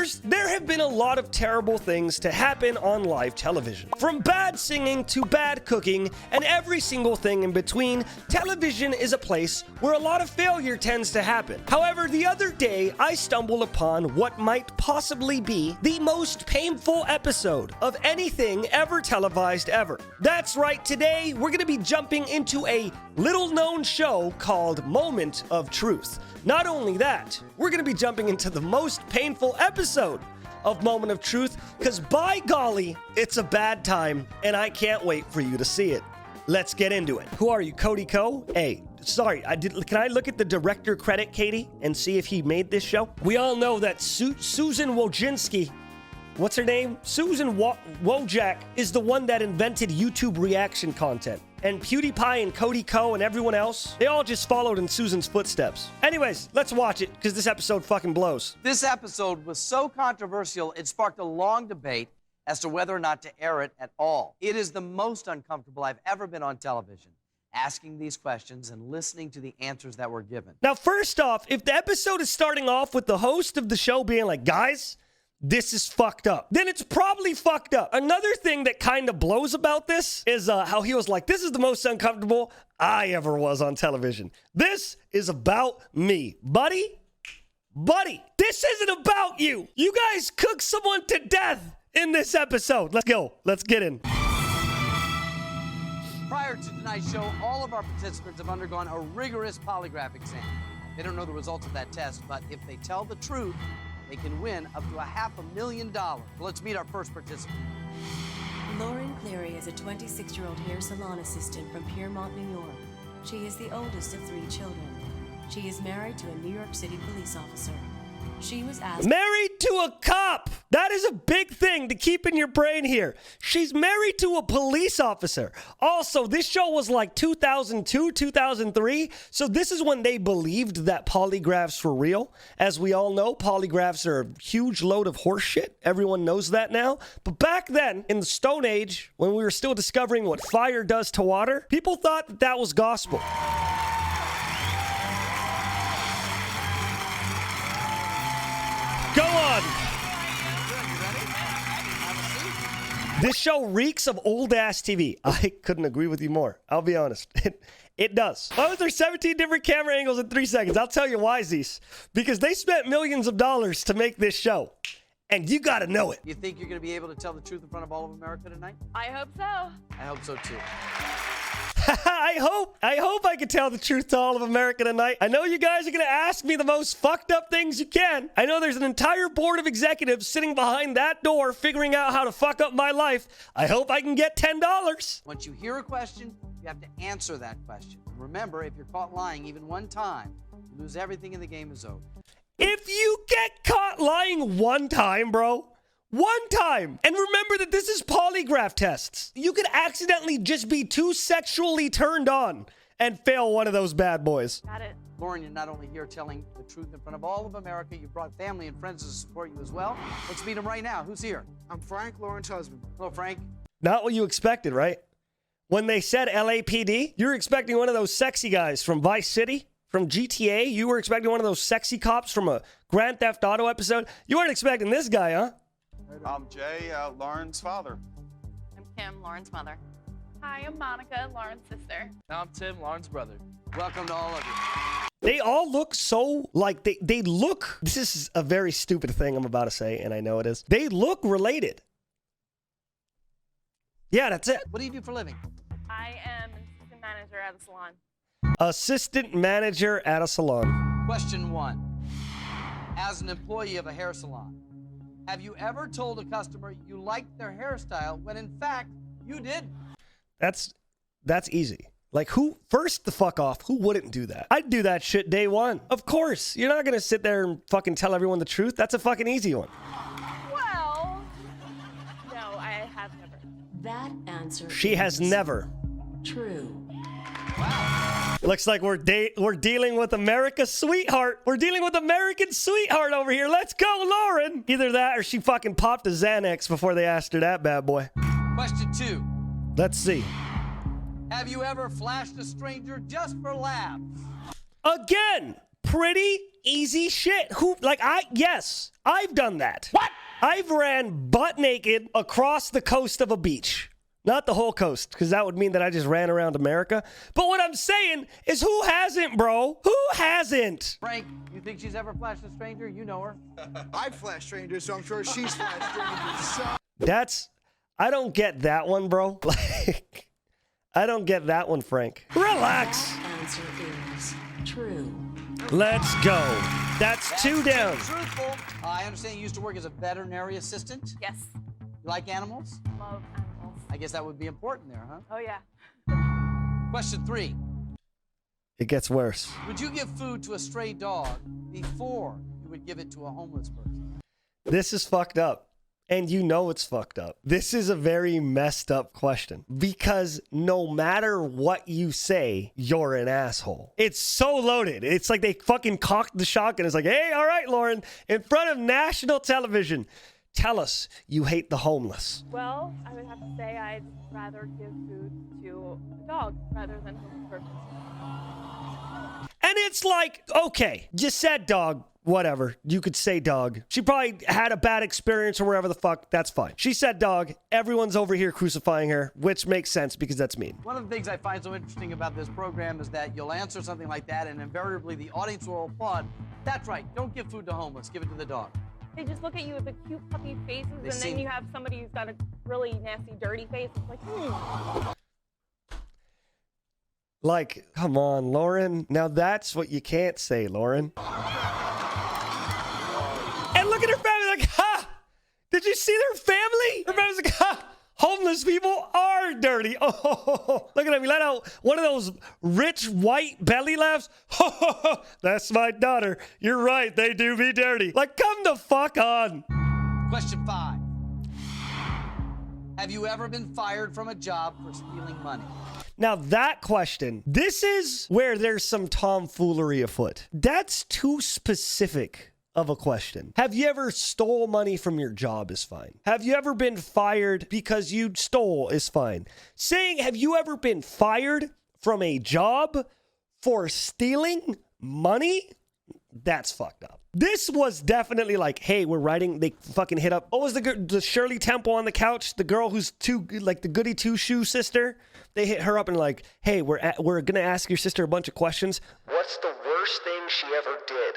Gamers, there have been a lot of terrible things to happen on live television. From bad singing to bad cooking and every single thing in between, television is a place where a lot of failure tends to happen. However, the other day, I stumbled upon what might possibly be the most painful episode of anything ever televised ever. That's right, today we're going to be jumping into a little-known show called Moment of Truth. Not only that, we're going to be jumping into the most painful episode of Moment of Truth, because by golly, it's a bad time, and I can't wait for you to see it. Let's get into it. Who are you, Cody Ko? Hey, sorry, can I look at the director credit, Katie, and see if he made this show? We all know that Susan Wojcicki, what's her name? Susan Wojak is the one that invented YouTube reaction content. And PewDiePie and Cody Ko and everyone else, they all just followed in Susan's footsteps. Anyways, let's watch it, because this episode fucking blows. This episode was so controversial, it sparked a long debate as to whether or not to air it at all. It is the most uncomfortable I've ever been on television, asking these questions and listening to the answers that were given. Now, first off, if the episode is starting off with the host of the show being like, guys, this is fucked up, then it's probably fucked up. Another thing that kind of blows about this is how he was like, this is the most uncomfortable I ever was on television. This is about me. Buddy, this isn't about you. You guys cooked someone to death in this episode. Let's go. Let's get in. Prior to tonight's show, all of our participants have undergone a rigorous polygraph exam. They don't know the results of that test, but if they tell the truth, they can win up to $500,000. Let's meet our first participant. Lauren Cleary is a 26-year-old hair salon assistant from Piermont, New York. She is the oldest of 3 children. She is married to a New York City police officer. She was asked... Married to a cop! That is a big thing to keep in your brain here. She's married to a police officer. Also, this show was like 2002, 2003, so this is when they believed that polygraphs were real. As we all know, polygraphs are a huge load of horse shit. Everyone knows that now. But back then, in the Stone Age, when we were still discovering what fire does to water, people thought that that was gospel. Go on. This show reeks of old-ass TV. I couldn't agree with you more. I'll be honest. It does. Why was there 17 different camera angles in 3 seconds? I'll tell you why, Zeus. Because they spent millions of dollars to make this show. And you gotta know it. You think you're going to be able to tell the truth in front of all of America tonight? I hope so. I hope so, too. I hope I can tell the truth to all of America tonight. I know you guys are going to ask me the most fucked up things you can. I know there's an entire board of executives sitting behind that door figuring out how to fuck up my life. I hope I can get $10. Once you hear a question, you have to answer that question. Remember, if you're caught lying even one time, you lose everything and the game is over. If you get caught lying one time, bro, one time. And remember that this is polygraph tests. You could accidentally just be too sexually turned on and fail one of those bad boys. Got it. Lauren, you're not only here telling the truth in front of all of America, you brought family and friends to support you as well. Let's meet them right now. Who's here? I'm Frank, Lauren's husband. Hello, Frank. Not what you expected, right? When they said LAPD, you're expecting one of those sexy guys from Vice City, from GTA. You were expecting one of those sexy cops from a Grand Theft Auto episode. You weren't expecting this guy, huh? I'm Jay, Lauren's father. I'm Kim, Lauren's mother. Hi, I'm Monica, Lauren's sister. I'm Tim, Lauren's brother. Welcome to all of you. They all look so, like, they look, this is a very stupid thing I'm about to say, and I know it is. They look related. Yeah, that's it. What do you do for a living? I am an assistant manager at a salon. Assistant manager at a salon. Question 1. As an employee of a hair salon, have you ever told a customer you liked their hairstyle when in fact you didn't? That's easy. Like, who, first the fuck off, who wouldn't do that? I'd do that shit day one. Of course. You're not gonna sit there and fucking tell everyone the truth. That's a fucking easy one. Well, no, I have never. That answer She has never. True. Looks like we're dealing with America's sweetheart. We're dealing with American sweetheart over here. Let's go, Lauren. Either that or she fucking popped a Xanax before they asked her that bad boy. Question 2. Let's see. Have you ever flashed a stranger just for laughs? Again, pretty easy shit. Yes, I've done that. What? I've ran butt naked across the coast of a beach. Not the whole coast, because that would mean that I just ran around America. But what I'm saying is, who hasn't, bro? Who hasn't? Frank, you think she's ever flashed a stranger? You know her. I've flashed strangers, so I'm sure she's flashed strangers. So I don't get that one, bro. Like, I don't get that one, Frank. Relax. Answer is true. Let's go. That's 2 down. Truthful. I understand you used to work as a veterinary assistant. Yes. You like animals? Love animals. I guess that would be important there, huh? Oh, yeah. Question 3. It gets worse. Would you give food to a stray dog before you would give it to a homeless person? This is fucked up. And you know it's fucked up. This is a very messed up question because no matter what you say, you're an asshole. It's so loaded. It's like they fucking cocked the shotgun. It's like, hey, all right, Lauren, in front of national television, tell us you hate the homeless. Well, I would have to say I'd rather give food to a dog rather than a homeless person. And it's like, okay, you said dog. Whatever. You could say dog. She probably had a bad experience or whatever the fuck. That's fine. She said dog. Everyone's over here crucifying her, which makes sense because that's mean. One of the things I find so interesting about this program is that you'll answer something like that and invariably the audience will applaud. That's right. Don't give food to homeless. Give it to the dog. They just look at you with the cute puppy faces, and then you have somebody who's got a really nasty, dirty face. It's like, Like, come on, Lauren. Now that's what you can't say, Lauren. And look at her family, like, ha! Did you see their family? Her family's like, ha! Homeless people are dirty. Oh, look at him. He let out one of those rich white belly laughs. That's my daughter. You're right. They do be dirty. Like, come the fuck on. Question 5. Have you ever been fired from a job for stealing money? Now that question, this is where there's some tomfoolery afoot. That's too specific of a question. Have you ever stole money from your job is fine. Have you ever been fired because you stole is fine. Saying, have you ever been fired from a job for stealing money? That's fucked up. This was definitely like, hey, we're writing, they fucking hit up. What was the Shirley Temple on the couch? The girl who's like the goody two-shoe sister? They hit her up and like, hey, we're going to ask your sister a bunch of questions. What's the worst thing she ever did?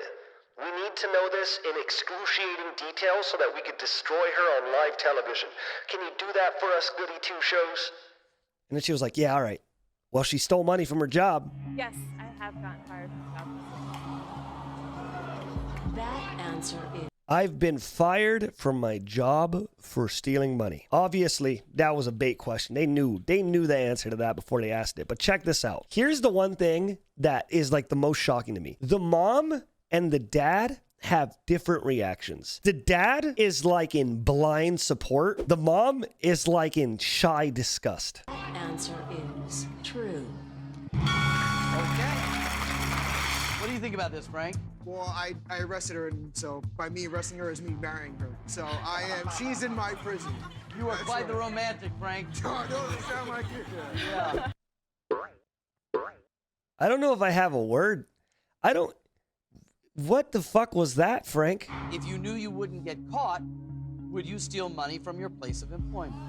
We need to know this in excruciating detail so that we could destroy her on live television. Can you do that for us, goody two-shows? And then she was like, yeah, all right. Well, she stole money from her job. yes, I have gotten fired from a job. That answer is I've been fired from my job for stealing money. Obviously, that was a bait question. They knew the answer to that before they asked it. But check this out. Here's the one thing that is like the most shocking to me. The mom and the dad have different reactions. The dad is like in blind support. The mom is like in shy disgust. that answer is true. Okay. What do you think about this, Frank? Well, I arrested her, and so by me arresting her is me marrying her. So she's in my prison. You are That's quite the right. romantic, Frank. Oh, no, they sound like it. Yeah. I don't know if I have a word. What the fuck was that, Frank? If you knew you wouldn't get caught, would you steal money from your place of employment?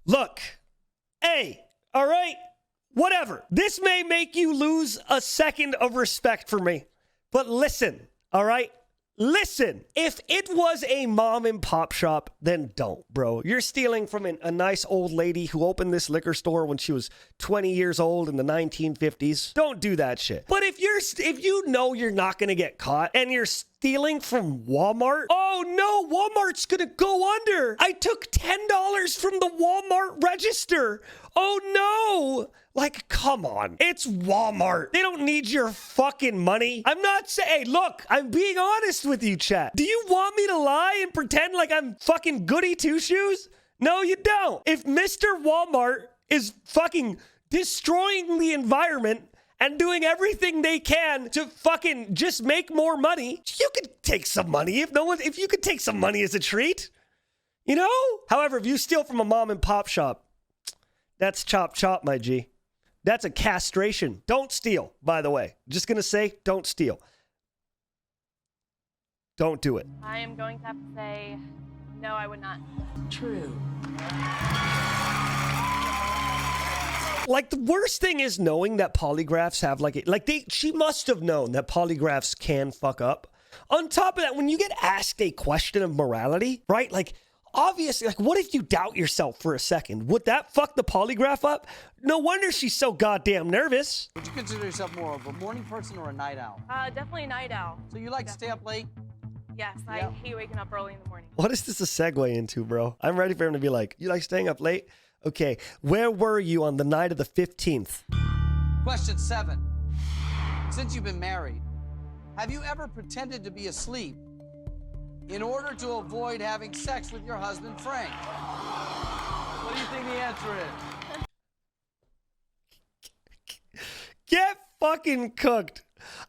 Look, hey, all right, whatever. This may make you lose a second of respect for me, but listen, all right? Listen, if it was a mom and pop shop, then don't, bro. You're stealing from a nice old lady who opened this liquor store when she was 20 years old in the 1950s. Don't do that shit. But if you know you're not going to get caught and you're stealing from Walmart, oh no, Walmart's going to go under. I took $10 from the Walmart register. Oh no. Like, come on. It's Walmart. They don't need your fucking money. I'm not saying, hey, look, I'm being honest with you, chat. Do you want me to lie and pretend like I'm fucking goody two-shoes? No, you don't. If Mr. Walmart is fucking destroying the environment and doing everything they can to fucking just make more money, you could take some money if you could take some money as a treat. You know? However, if you steal from a mom and pop shop, that's chop chop, my G. That's a castration. Don't steal, by the way. Just gonna say, don't steal. Don't do it. I am going to have to say, no, I would not. True. Like, the worst thing is knowing that polygraphs have she must have known that polygraphs can fuck up. On top of that, when you get asked a question of morality, right? Like, obviously, like, what if you doubt yourself for a second? Would that fuck the polygraph up? No wonder she's so goddamn nervous. Would you consider yourself more of a morning person or a night owl? Definitely a night owl. So you like to stay up late? Yes, I hate waking up early in the morning. What is this a segue into, bro? I'm ready for him to be like, you like staying up late? Okay, where were you on the night of the 15th? Question 7. Since you've been married, have you ever pretended to be asleep in order to avoid having sex with your husband, Frank? What do you think the answer is? Get fucking cooked.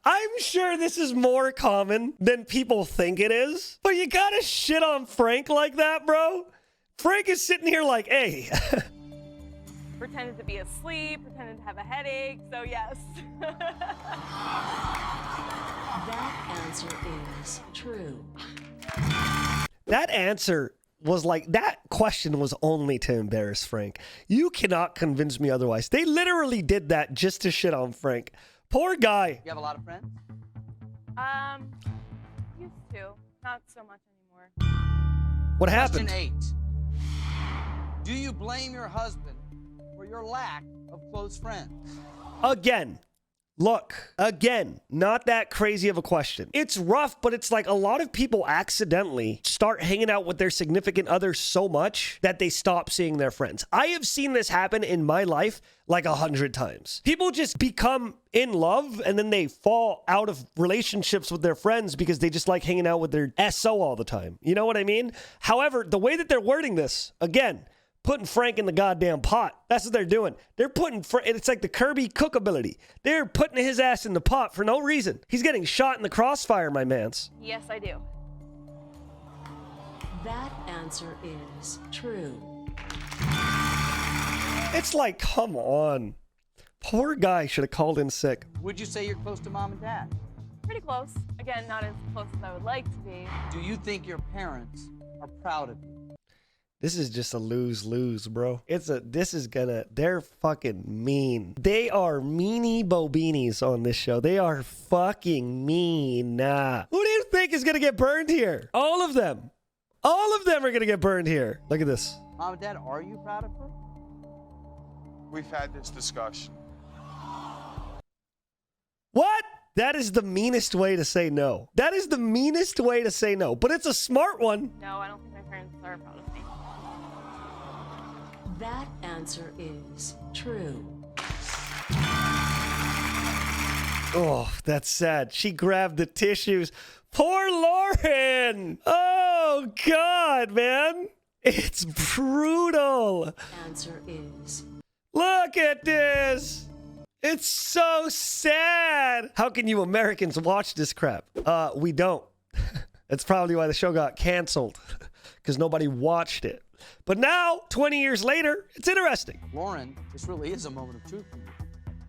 I'm sure this is more common than people think it is, but you gotta shit on Frank like that, bro? Frank is sitting here like, hey. Pretended to be asleep, pretended to have a headache, so yes. That answer is true. That answer was like, that question was only to embarrass Frank. You cannot convince me otherwise. They literally did that just to shit on Frank. Poor guy. You have a lot of friends? Used to. Not so much anymore. What happened? Question 8. Do you blame your husband for your lack of close friends? Again, look, not that crazy of a question. It's rough, but it's like a lot of people accidentally start hanging out with their significant others so much that they stop seeing their friends. I have seen this happen in my life like 100 times. People just become in love and then they fall out of relationships with their friends because they just like hanging out with their SO all the time. You know what I mean? However, the way that they're wording this, again, putting Frank in the goddamn pot. That's what they're doing. They're putting, it's like the Kirby cook ability. They're putting his ass in the pot for no reason. He's getting shot in the crossfire, my mans. Yes, I do. That answer is true. It's like, come on. Poor guy should have called in sick. Would you say you're close to mom and dad? Pretty close. Again, not as close as I would like to be. Do you think your parents are proud of you? This is just a lose-lose, bro. They're fucking mean. They are meanie bobinis on this show. They are fucking mean. Nah. Who do you think is gonna get burned here? All of them. All of them are gonna get burned here. Look at this. Mom and dad, are you proud of her? We've had this discussion. What? That is the meanest way to say no. That is the meanest way to say no, but it's a smart one. No, I don't think my parents are proud of me. That answer is true. Oh, that's sad. She grabbed the tissues. Poor Lauren. Oh, God, man. It's brutal. Answer is Look at this. It's so sad. How can you Americans watch this crap? We don't. That's probably why the show got canceled, because nobody watched it. But now, 20 years later, it's interesting. Lauren, this really is a moment of truth for you.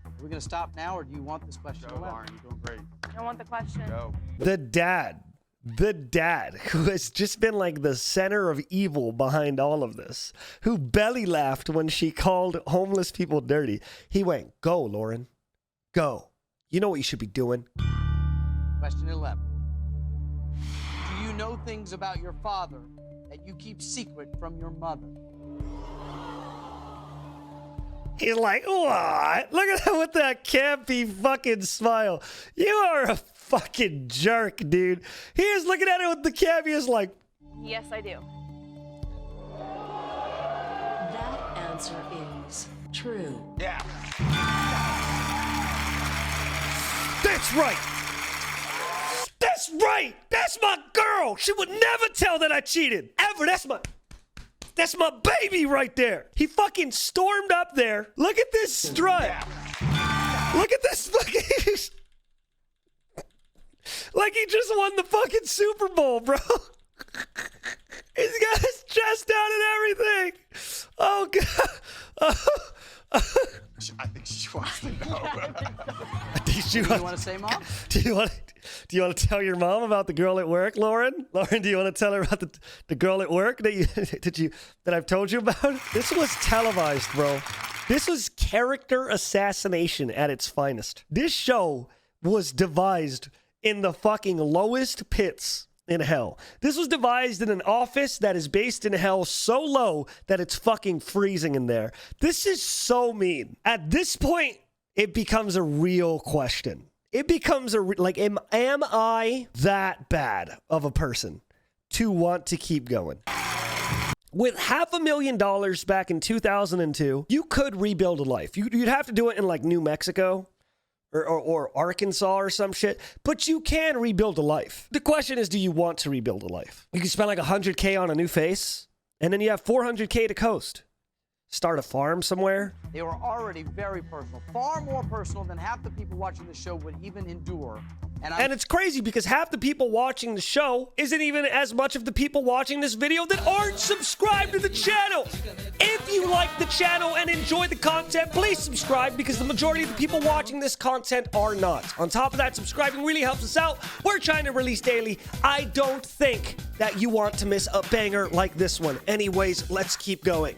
Are we going to stop now, or do you want this question Go, to last? Lauren. You're doing great. I want the question. Go. The dad who has just been like the center of evil behind all of this, who belly laughed when she called homeless people dirty. He went, go, Lauren, go. You know what you should be doing. Question 11. Do you know things about your father that you keep secret from your mother? He's like, what? Look at him with that campy fucking smile. You are a fucking jerk, dude. He is looking at it with the campy, like, Yes, I do. that answer is true. Yeah. that's right. That's right. That's my girl. She would never tell that I cheated. Ever. That's my baby right there. He fucking stormed up there. Look at this strut. Yeah. Look at this fucking... like he just won the fucking Super Bowl, bro. He's got his chest out and everything. Oh, God. I think she wants to know. You want to say, Mom? Do you want to tell your mom about the girl at work, Lauren? Lauren, do you want to tell her about the girl at work that I've told you about? This was televised, bro. This was character assassination at its finest. This show was devised in the fucking lowest pits in hell. This was devised in an office that is based in hell so low that it's fucking freezing in there. This is so mean. At this point, it becomes a real question. It becomes am I that bad of a person to want to keep going? With $500,000 back in 2002, you could rebuild a life. You'd have to do it in like New Mexico or Arkansas or some shit, but you can rebuild a life. The question is, do you want to rebuild a life? You can spend like $100K on a new face, and then you have $400K to coast. Start a farm somewhere. They were already very personal, far more personal than half the people watching the show would even endure. And it's crazy because half the people watching the show isn't even as much of the people watching this video that aren't subscribed to the channel. If you like the channel and enjoy the content, please subscribe because the majority of the people watching this content are not. On top of that, subscribing really helps us out. We're trying to release daily. I don't think that you want to miss a banger like this one. Anyways, let's keep going.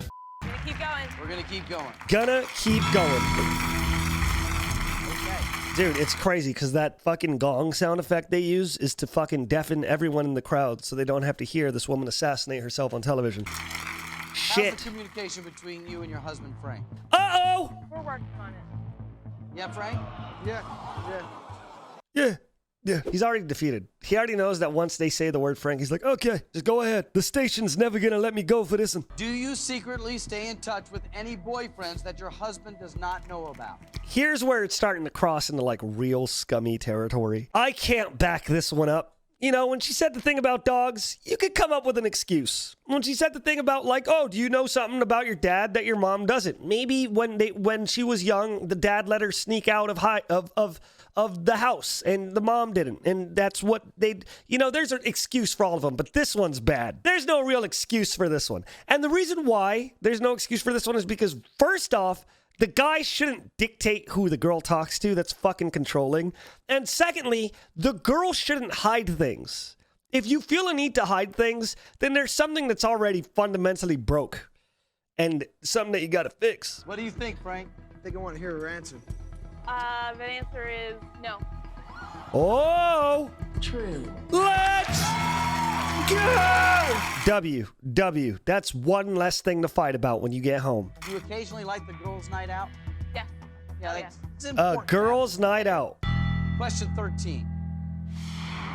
Keep going. we're going to keep going. Gonna keep going. Okay. Dude, it's crazy because that fucking gong sound effect they use is to fucking deafen everyone in the crowd so they don't have to hear this woman assassinate herself on television. Shit. How's the communication between you and your husband, Frank? Uh-oh! We're working on it. Yeah, Frank? Yeah. Yeah, he's already defeated. He already knows that once they say the word Frank, he's like, okay, just go ahead. The station's never gonna let me go for this one. Do you secretly stay in touch with any boyfriends that your husband does not know about? Here's where it's starting to cross into like real scummy territory. I can't back this one up. You know, when she said the thing about dogs, you could come up with an excuse. When she said the thing about like, oh, do you know something about your dad that your mom doesn't? Maybe when she was young, the dad let her sneak out of the house and the mom didn't. And that's what there's an excuse for all of them, but this one's bad. There's no real excuse for this one. And the reason why there's no excuse for this one is because first off, the guy shouldn't dictate who the girl talks to. That's fucking controlling. And secondly, the girl shouldn't hide things. If you feel a need to hide things, then there's something that's already fundamentally broke and something that you got to fix. What do you think, Frank? I think I want to hear her answer. The answer is no. Oh! True. Let's go! W. That's one less thing to fight about when you get home. Do you occasionally like the girls' night out? Yeah. Yeah, Oh, yeah. it's important. Girls' night out. Question 13.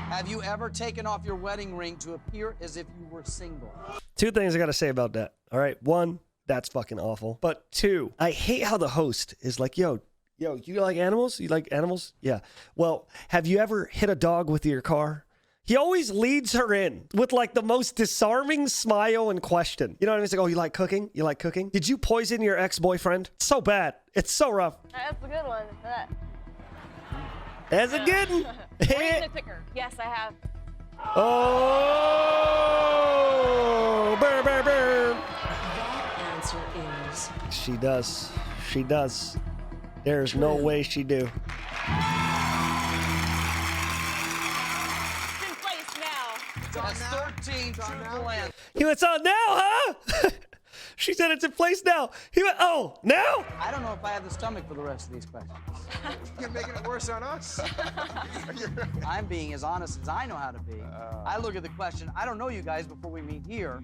Have you ever taken off your wedding ring to appear as if you were single? Two things I got to say about that. All right. One, that's fucking awful. But two, I hate how the host is like, yo, you like animals? You like animals? Yeah. Well, have you ever hit a dog with your car? He always leads her in with like the most disarming smile and question. You know what I mean? It's like, oh, you like cooking? You like cooking? Did you poison your ex-boyfriend? It's so bad. It's so rough. That's a good one. That's a good one. Reading the ticker. Yes, I have. Oh, burr, burr, burr. That answer is She does. She does. There's no way she do. It's in place now. That's 13 truthful answers. He went, it's on now, huh? She said it's in place now. He went, oh, now? I don't know if I have the stomach for the rest of these questions. You're making it worse on us. I'm being as honest as I know how to be. I look at the question. I don't know you guys before we meet here,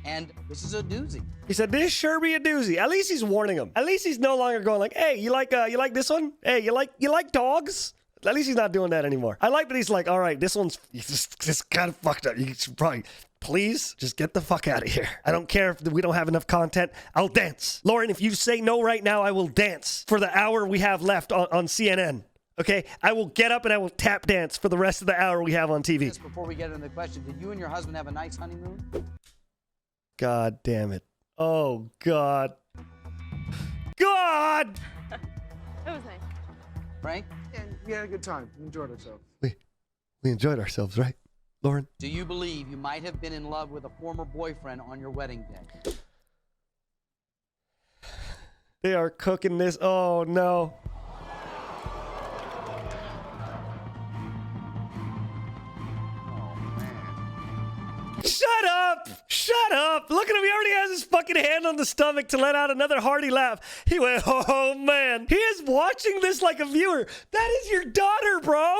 and this is a doozy. He said, this sure be a doozy. At least he's warning him. At least he's no longer going like, hey, you like this one? Hey, you like dogs? At least he's not doing that anymore. I like that he's like, all right, this one's just kind of fucked up. You should probably, please, just get the fuck out of here. I don't care if we don't have enough content. I'll dance. Lauren, if you say no right now, I will dance for the hour we have left on CNN. Okay? I will get up and I will tap dance for the rest of the hour we have on TV. Just before we get into the question, did you and your husband have a nice honeymoon? God damn it. Oh, God. God! It was nice. Frank, And we had a good time. We enjoyed ourselves. We enjoyed ourselves, right, Lauren? do you believe you might have been in love with a former boyfriend on your wedding day? They are cooking this. Oh, no. Shut up! Shut up! Look at him. He already has his fucking hand on the stomach to let out another hearty laugh. He went, oh, man. He is watching this like a viewer. That is your daughter, bro.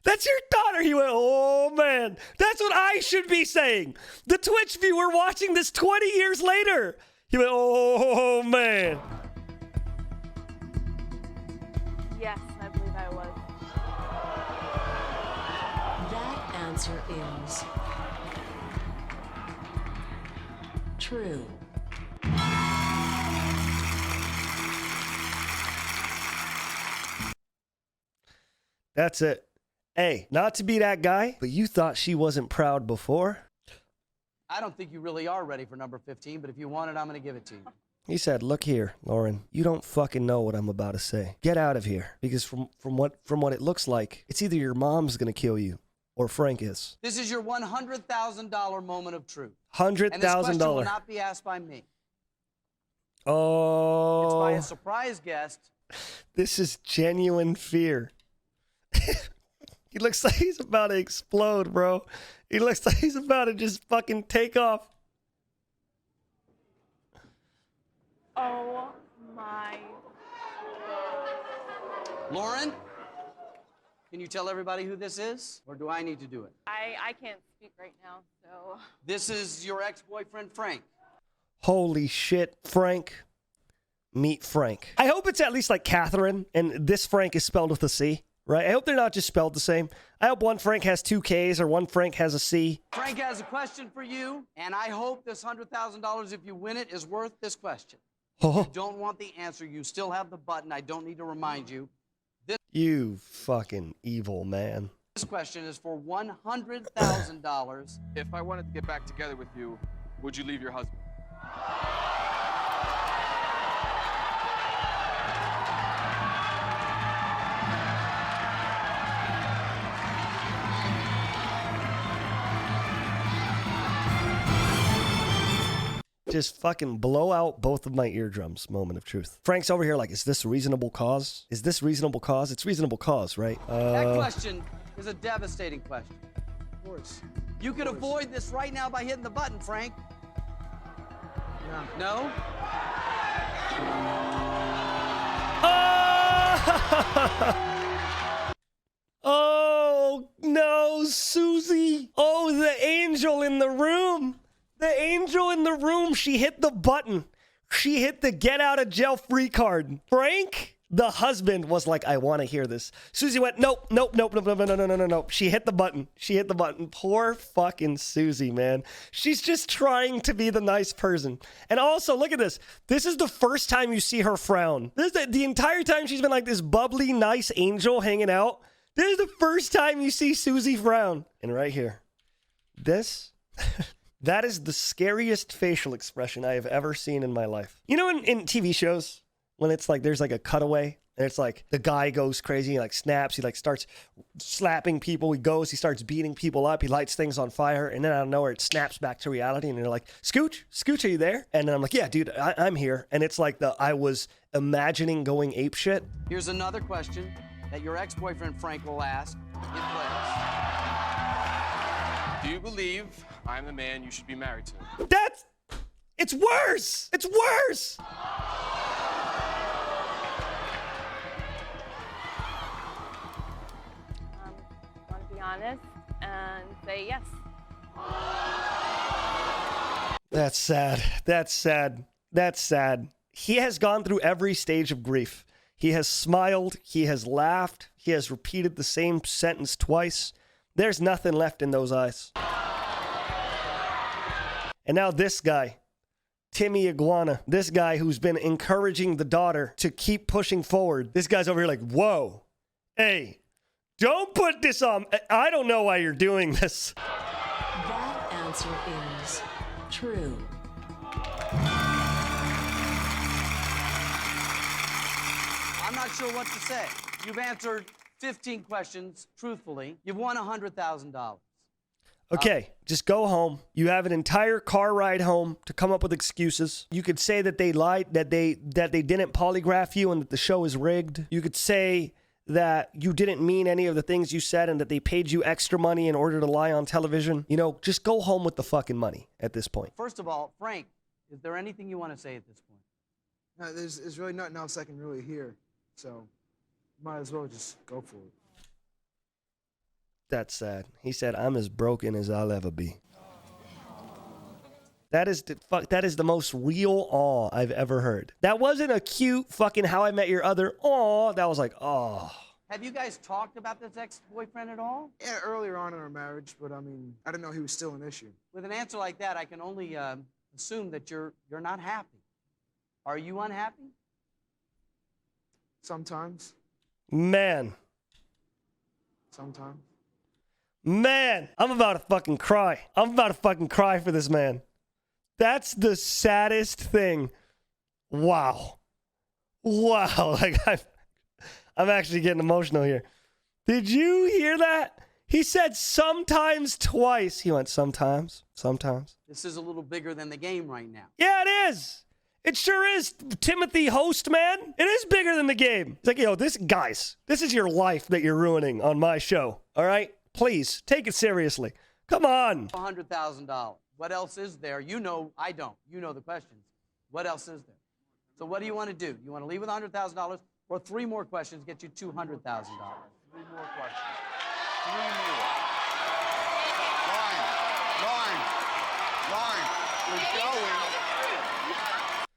That's your daughter. He went, oh, man. That's what I should be saying. The Twitch viewer watching this 20 years later. He went, oh, man. Yes, I believe I was. That answer is true. That's it. Hey, not to be that guy, but you thought she wasn't proud before? I don't think you really are ready for number 15, but if you want it, I'm going to give it to you. He said, look here, Lauren, you don't fucking know what I'm about to say. Get out of here. Because from what it looks like, it's either your mom's going to kill you or Frank is. This is your $100,000 moment of truth. $100,000. And this question will not be asked by me. Oh. It's by a surprise guest. This is genuine fear. He looks like he's about to explode, bro. He looks like he's about to just fucking take off. Oh my. Lauren, can you tell everybody who this is? Or do I need to do it? I can't speak right now, so. This is your ex-boyfriend, Frank. Holy shit, Frank. Meet Frank. I hope it's at least like Catherine, and this Frank is spelled with a C, right? I hope they're not just spelled the same. I hope one Frank has 2 Ks or one Frank has a C. Frank has a question for you, and I hope this $100,000, if you win it, is worth this question. Oh. If you don't want the answer, you still have the button. I don't need to remind you. You fucking evil man. This question is for $100,000. If I wanted to get back together with you, would you leave your husband? Just fucking blow out both of my eardrums. Moment of truth. Frank's over here like, is this reasonable cause? Is this reasonable cause? It's reasonable cause, right? That question is a devastating question. Of course. You could avoid this right now by hitting the button, Frank. No? Oh, no, Susie. Oh, the angel in the room. The angel in the room. She hit the button. She hit the get out of jail free card. Frank, the husband, was like, I want to hear this. Susie went, nope, nope, nope, nope, nope, no, no, no, no, no, no. She hit the button. She hit the button. Poor fucking Susie, man. She's just trying to be the nice person. And also, look at this. This is the first time you see her frown. This is the entire time she's been like this bubbly, nice angel hanging out. This is the first time you see Susie frown. And right here, this... That is the scariest facial expression I have ever seen in my life. You know, in TV shows, when it's like there's like a cutaway and it's like the guy goes crazy, he like snaps, he like starts slapping people, he starts beating people up, he lights things on fire, and then out of nowhere it snaps back to reality and they're like, Scooch, are you there? And then I'm like, yeah, dude, I'm here. And it's like I was imagining going apeshit. Here's another question that your ex-boyfriend Frank will ask in place. Do you believe I'm the man you should be married to? It's worse. It's worse. Want to be honest and say yes. That's sad. That's sad. That's sad. He has gone through every stage of grief. He has smiled. He has laughed. He has repeated the same sentence twice. There's nothing left in those eyes. And now this guy, Timmy Iguana, this guy who's been encouraging the daughter to keep pushing forward. This guy's over here like, whoa, hey, don't put this on. I don't know why you're doing this. That answer is true. I'm not sure what to say. You've answered 15 questions truthfully. You've won $100,000. Okay, just go home. You have an entire car ride home to come up with excuses. You could say that they lied, that they didn't polygraph you and that the show is rigged. You could say that you didn't mean any of the things you said and that they paid you extra money in order to lie on television. You know, just go home with the fucking money at this point. First of all, Frank, is there anything you want to say at this point? No, there's really nothing else I can really hear. So, might as well just go for it. That's sad. He said, I'm as broken as I'll ever be. That is the most real awe I've ever heard. That wasn't a cute fucking How I Met Your Other awe. That was like, oh. Have you guys talked about this ex-boyfriend at all? Yeah, earlier on in our marriage, but I mean, I didn't know he was still an issue. With an answer like that, I can only assume that you're not happy. Are you unhappy? Sometimes. Man. Sometimes. Man, I'm about to fucking cry. I'm about to fucking cry for this man. That's the saddest thing. Wow. Wow. Like, I'm actually getting emotional here. Did you hear that? He said sometimes twice. He went sometimes. This is a little bigger than the game right now. Yeah, it is. It sure is, Timothy Host, man. It is bigger than the game. It's like, yo, this is your life that you're ruining on my show. All right? Please, take it seriously. Come on. $100,000. What else is there? You know, I don't. You know the questions. What else is there? So what do you want to do? You want to leave with $100,000 or 3 more questions get you $200,000? 3 more questions. 3 more. Line. We're going.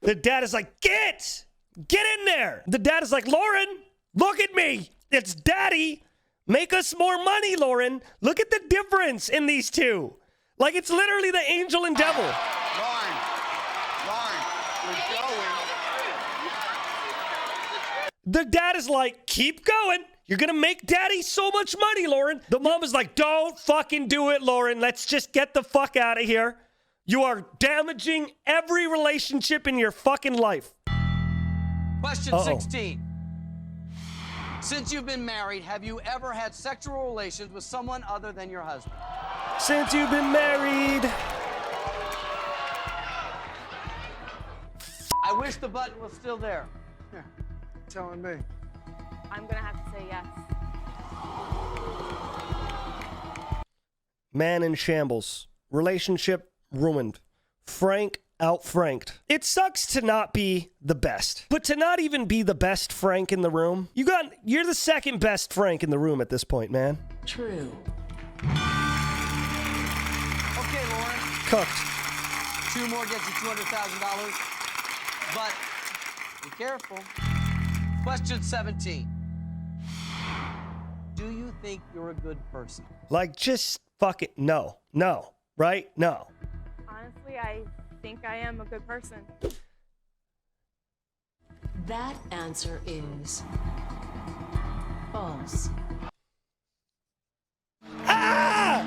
The dad is like, get in there. The dad is like, Lauren, look at me. It's daddy. Make us more money, Lauren. Look at the difference in these two. Like, it's literally the angel and devil. Line. We're going. The dad is like, keep going. You're going to make daddy so much money, Lauren. The mom is like, don't fucking do it, Lauren. Let's just get the fuck out of here. You are damaging every relationship in your fucking life. Question 16. Since you've been married, have you ever had sexual relations with someone other than your husband? Since you've been married. I wish the button was still there. Yeah, telling me. I'm gonna have to say yes. Man in shambles. Relationship ruined. Frank out-franked. It sucks to not be the best, but to not even be the best Frank in the room. You're the second best Frank in the room at this point, man. True. Okay, Lauren. Cooked. 2 more gets you $200,000. But be careful. Question 17. Do you think you're a good person? Like, just fuck it. No. Right? No. Honestly, I think I am a good person. That answer is false. Ah!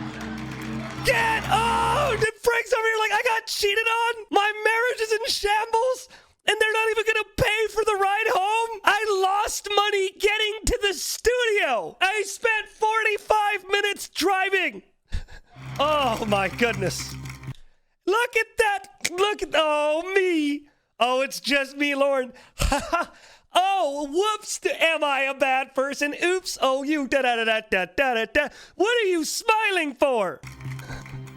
Frank's over here like, I got cheated on. My marriage is in shambles. And they're not even going to pay for the ride home. I lost money getting to the studio. I spent 45 minutes driving. Oh, my goodness. Look at that. Me. Oh, it's just me, Lauren. Oh, whoops. Am I a bad person? Oops. Oh, you. Da-da-da-da-da-da-da. What are you smiling for?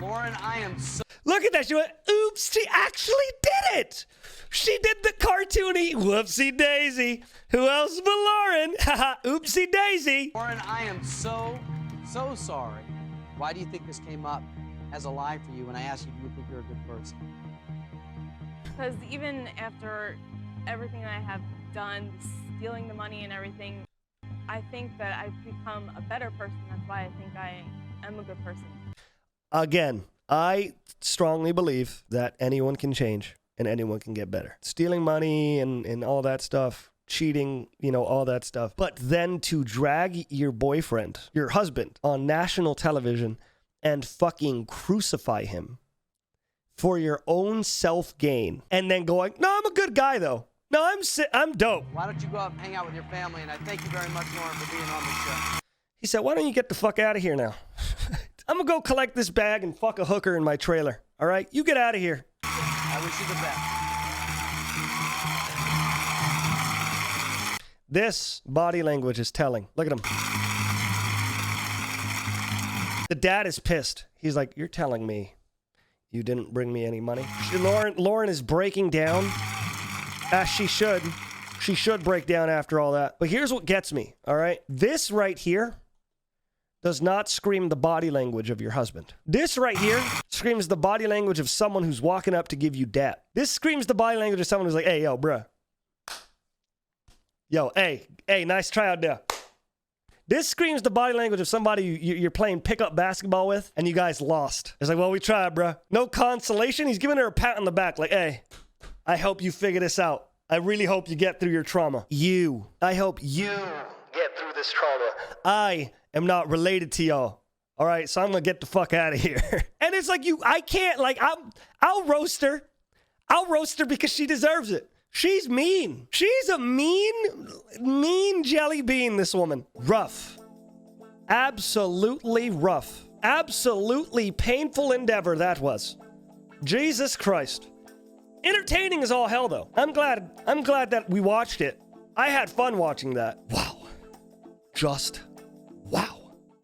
Lauren, I am so... Look at that. She went, oops. She actually did it. She did the cartoony whoopsie daisy. Who else but Lauren? Haha, oopsie daisy. Lauren, I am so sorry. Why do you think this came up as a lie for you when I asked you, do you think you're a good person? Because even after everything that I have done, stealing the money and everything, I think that I've become a better person. That's why I think I am a good person. Again, I strongly believe that anyone can change and anyone can get better. Stealing money and all that stuff, cheating, all that stuff. But then to drag your boyfriend, your husband, on national television and fucking crucify him for your own self-gain, and then going, no, I'm a good guy, though. No, I'm dope. Why don't you go out and hang out with your family? And I thank you very much, Lauren, for being on the show. He said, why don't you get the fuck out of here now? I'm gonna go collect this bag and fuck a hooker in my trailer. All right? You get out of here. I wish you the best. This body language is telling. Look at him. The dad is pissed. He's like, you're telling me you didn't bring me any money? Lauren is breaking down, as she should. She should break down after all that. But here's what gets me, all right? This right here does not scream the body language of your husband. This right here screams the body language of someone who's walking up to give you dap. This screams the body language of someone who's like, hey, yo, bruh. Yo, hey, nice try out there. This screams the body language of somebody you're playing pickup basketball with, and you guys lost. It's like, well, we tried, bruh. No consolation. He's giving her a pat on the back, like, hey, I hope you figure this out. I really hope you get through your trauma. I hope you get through this trauma. I am not related to y'all. All right, so I'm gonna get the fuck out of here. And it's like, I can't, like, I'll roast her. I'll roast her because she deserves it. She's mean. She's a mean jelly bean, this woman. Rough. Absolutely rough. Absolutely painful endeavor that was. Jesus Christ. Entertaining as all hell, though. I'm glad that we watched it. I had fun watching that. Wow. Just